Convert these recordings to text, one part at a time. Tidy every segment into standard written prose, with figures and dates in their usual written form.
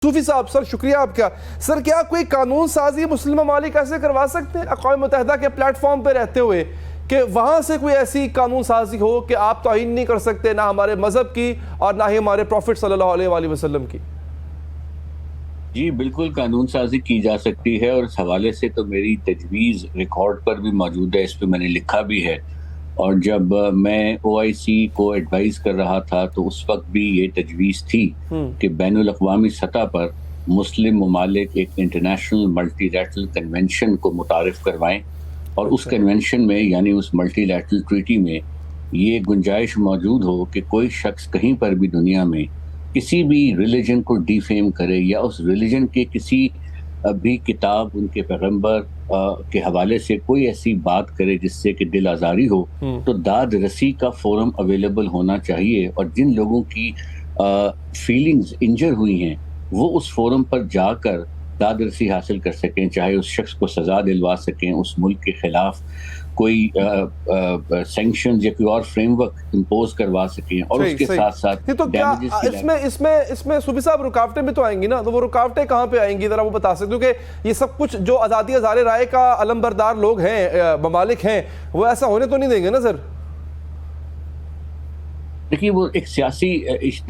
صوفی صاحب سر شکریہ آپ کا. سر کیا کوئی قانون سازی مسلم ممالک ایسے کروا سکتے ہیں اقوام متحدہ کے پلیٹ فارم پہ رہتے ہوئے کہ وہاں سے کوئی ایسی قانون سازی ہو کہ آپ توہین نہیں کر سکتے نہ ہمارے مذہب کی اور نہ ہی ہمارے پروفٹ صلی اللہ علیہ وآلہ وسلم کی؟ جی بالکل قانون سازی کی جا سکتی ہے، اور اس حوالے سے تو میری تجویز ریکارڈ پر بھی موجود ہے، اس پہ میں نے لکھا بھی ہے. اور جب میں OIC کو ایڈوائز کر رہا تھا تو اس وقت بھی یہ تجویز تھی کہ بین الاقوامی سطح پر مسلم ممالک ایک انٹرنیشنل ملٹی لیٹرل کنونشن کو متعارف کروائیں، اور اس کنونشن میں یعنی اس ملٹی لیٹرل ٹریٹی میں یہ گنجائش موجود ہو کہ کوئی شخص کہیں پر بھی دنیا میں کسی بھی ریلیجن کو ڈیفیم کرے یا اس ریلیجن کے کسی بھی کتاب ان کے پیغمبر کے حوالے سے کوئی ایسی بات کرے جس سے کہ دل آزاری ہو، تو داد رسی کا فورم اویلیبل ہونا چاہیے، اور جن لوگوں کی فیلنگز انجر ہوئی ہیں وہ اس فورم پر جا کر داد رسی حاصل کر سکیں، چاہے اس شخص کو سزا دلوا سکیں، اس ملک کے خلاف کوئی سینکشنز یا کوئی اور فریم ورک امپوز کروا سکیں، اور اس کے ساتھ ساتھ تو کیا اس میں صوفی صاحب رکاوٹیں بھی تو آئیں گی نا؟ تو وہ رکاوٹیں کہاں پہ آئیں گی ذرا وہ بتا سکتے؟ کیونکہ یہ سب کچھ جو آزادی اظہار رائے کا علم بردار لوگ ہیں، ممالک ہیں، وہ ایسا ہونے تو نہیں دیں گے نا سر؟ دیکھیے وہ ایک سیاسی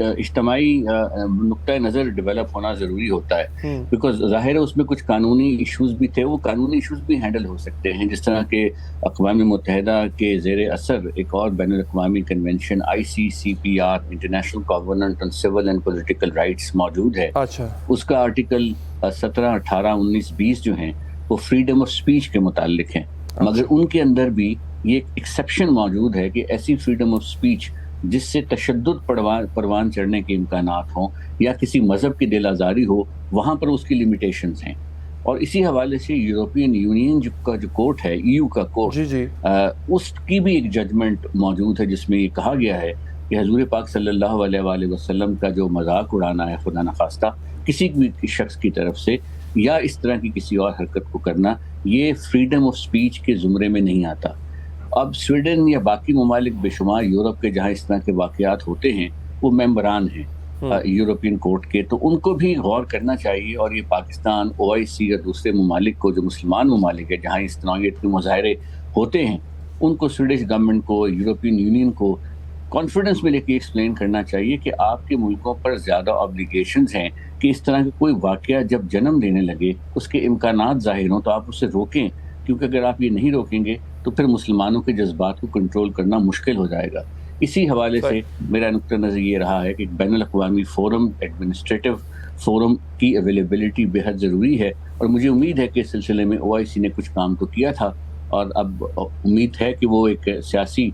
اجتماعی نقطہ نظر ڈیولپ ہونا ضروری ہوتا ہے، بیکاز ظاہر ہے اس میں کچھ قانونی ایشوز بھی تھے، وہ قانونی ایشوز بھی ہینڈل ہو سکتے ہیں، جس طرح کہ اقوام متحدہ کے زیر اثر ایک اور بین الاقوامی convention ICCPR international covenant on civil and political rights موجود ہے. اس کا آرٹیکل 17، 18، 19، 20 جو ہیں وہ فریڈم آف سپیچ کے متعلق ہیں، مگر ان کے اندر بھی یہ ایک ایکسیپشن موجود ہے کہ ایسی فریڈم آف سپیچ جس سے تشدد پروان چڑھنے کے امکانات ہوں یا کسی مذہب کی دل آزاری ہو، وہاں پر اس کی لیمیٹیشنز ہیں. اور اسی حوالے سے یورپین یونین کا جو کورٹ ہے، EU کا کورٹ، اس کی بھی ایک ججمنٹ موجود ہے جس میں یہ کہا گیا ہے کہ حضور پاک صلی اللہ علیہ وآلہ وسلم کا جو مذاق اڑانا ہے خدا نخواستہ کسی بھی شخص کی طرف سے یا اس طرح کی کسی اور حرکت کو کرنا، یہ فریڈم آف سپیچ کے زمرے میں نہیں آتا. اب سویڈن یا باقی ممالک بے شمار یورپ کے جہاں اس طرح کے واقعات ہوتے ہیں وہ ممبران ہیں یورپین کورٹ کے، تو ان کو بھی غور کرنا چاہیے. اور یہ پاکستان، OIC یا دوسرے ممالک کو جو مسلمان ممالک ہیں جہاں اس نوعیت کے مظاہرے ہوتے ہیں، ان کو سویڈش گورنمنٹ کو، یورپین یونین کو کانفیڈنس میں لے کے ایکسپلین کرنا چاہیے کہ آپ کے ملکوں پر زیادہ آبلیگیشنز ہیں کہ اس طرح کا کوئی واقعہ جب جنم لینے لگے اس کے امکانات ظاہر ہوں تو آپ اسے روکیں، کیونکہ اگر آپ یہ نہیں روکیں گے تو پھر مسلمانوں کے جذبات کو کنٹرول کرنا مشکل ہو جائے گا. اسی حوالے سے میرا نقطہ نظر یہ رہا ہے کہ بین الاقوامی فورم، ایڈمنسٹریٹو فورم کی اویلیبلٹی بے حد ضروری ہے، اور مجھے امید ہے کہ اس سلسلے میں OIC نے کچھ کام تو کیا تھا، اور اب امید ہے کہ وہ ایک سیاسی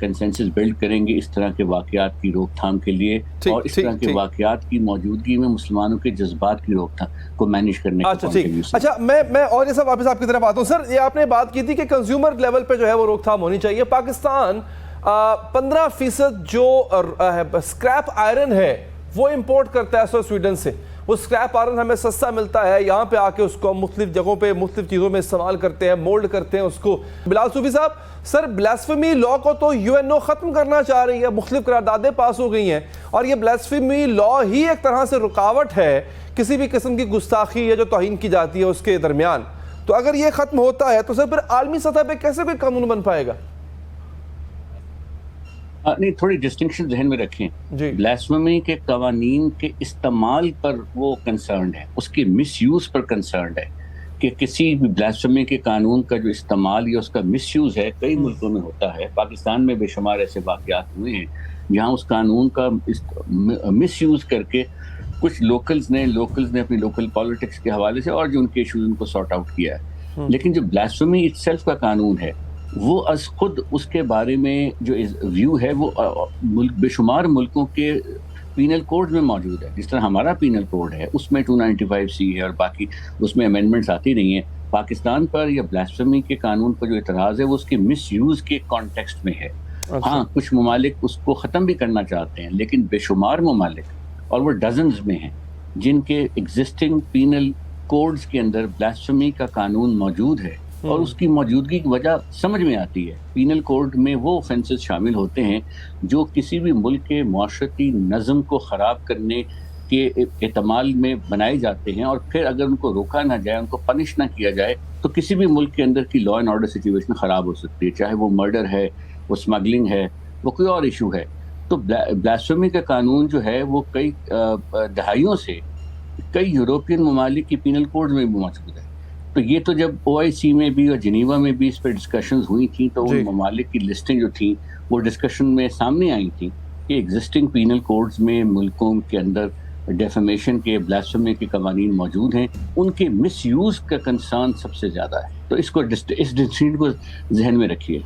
کنسنسس بلڈ کریں گے اس طرح کے واقعات کی روک تھام کے لیے، اور اس طرح کے واقعات کی موجودگی میں مسلمانوں کے جذبات کی روک تھام کو مینیج کرنے کی. اچھا میں اور یہ سب واپس آپ کی طرف آتا ہوں. سر یہ آپ نے بات کی تھی کہ کنزیومر لیول پہ جو ہے وہ روک تھام ہونی چاہیے. پاکستان 15% جو اسکریپ آئرن ہے وہ امپورٹ کرتا ہے سر سویڈن سے. وہ اسکریپ آئرن ہمیں سستا ملتا ہے، یہاں پہ آ کے اس کو مختلف جگہوں پہ مختلف چیزوں میں استعمال کرتے ہیں، مولڈ کرتے ہیں اس کو. بلال صوفی صاحب، سر بلاسفیمی لا کو تو UNO ختم کرنا چاہ رہی ہے، مختلف قراردادیں پاس ہو گئی ہیں، اور یہ بلاسفیمی لا ہی ایک طرح سے رکاوٹ ہے کسی بھی قسم کی گستاخی یا جو توہین کی جاتی ہے اس کے درمیان. تو اگر یہ ختم ہوتا ہے تو سر پھر عالمی سطح پہ کیسے کوئی قانون بن پائے گا؟ نہیں، تھوڑی ڈسٹنکشن ذہن میں رکھیں. بلاسفیمی کے قوانین کے استعمال پر وہ کنسرنڈ ہے، اس کے مس یوز پر کنسرنڈ ہے کہ کسی بھی بلاسفیمی کے قانون کا جو استعمال یا اس کا مس یوز ہے کئی ملکوں میں ہوتا ہے. پاکستان میں بے شمار ایسے واقعات ہوئے ہیں جہاں اس قانون کا مس یوز کر کے کچھ لوکلز نے اپنی لوکل پالیٹکس کے حوالے سے اور جو ان کے ایشوز ان کو سارٹ آؤٹ کیا ہے. لیکن جو بلاسفیمی اٹ سیلف کا قانون ہے وہ از خود اس کے بارے میں جو ویو ہے وہ بے شمار ملکوں کے پینل کوڈ میں موجود ہے. جس طرح ہمارا پینل کوڈ ہے اس میں 295C ہے اور باقی اس میں امینڈمنٹس آتی نہیں ہیں. پاکستان پر یا بلاسفیمی کے قانون پر جو اعتراض ہے وہ اس کے مس یوز کے کانٹیکسٹ میں ہے. ہاں، کچھ ممالک اس کو ختم بھی کرنا چاہتے ہیں، لیکن بے شمار ممالک اور وہ ڈزنز میں ہیں جن کے ایگزسٹنگ پینل کوڈز کے اندر بلاسفیمی کا قانون موجود ہے، اور اس کی موجودگی کی وجہ سمجھ میں آتی ہے. پینل کوڈ میں وہ offenses شامل ہوتے ہیں جو کسی بھی ملک کے معاشرتی نظم کو خراب کرنے کے اعتماد میں بنائے جاتے ہیں اور پھر اگر ان کو روکا نہ جائے، ان کو پنش نہ کیا جائے، تو کسی بھی ملک کے اندر کی لا اینڈ آرڈر سچویشن خراب ہو سکتی ہے، چاہے وہ مرڈر ہے، وہ اسمگلنگ ہے، وہ کوئی اور ایشو ہے۔ تو بلاسفیمی کا قانون جو ہے وہ کئی دہائیوں سے کئی یورپین ممالک کی پینل کوڈ میں بھی موجود ہے۔ تو یہ تو جب OIC میں بھی اور جنیوا میں بھی اس پہ ڈسکشنز ہوئی تھیں تو ان ممالک کی لسٹیں جو تھیں وہ ڈسکشن میں سامنے آئی تھیں کہ ایگزسٹنگ پینل کوڈز میں ملکوں کے اندر ڈیفیمیشن کے، بلاسفیمی کے قوانین موجود ہیں، ان کے مس یوز کا کنسرن سب سے زیادہ ہے۔ تو اس ڈسٹنکشن کو ذہن میں رکھیے۔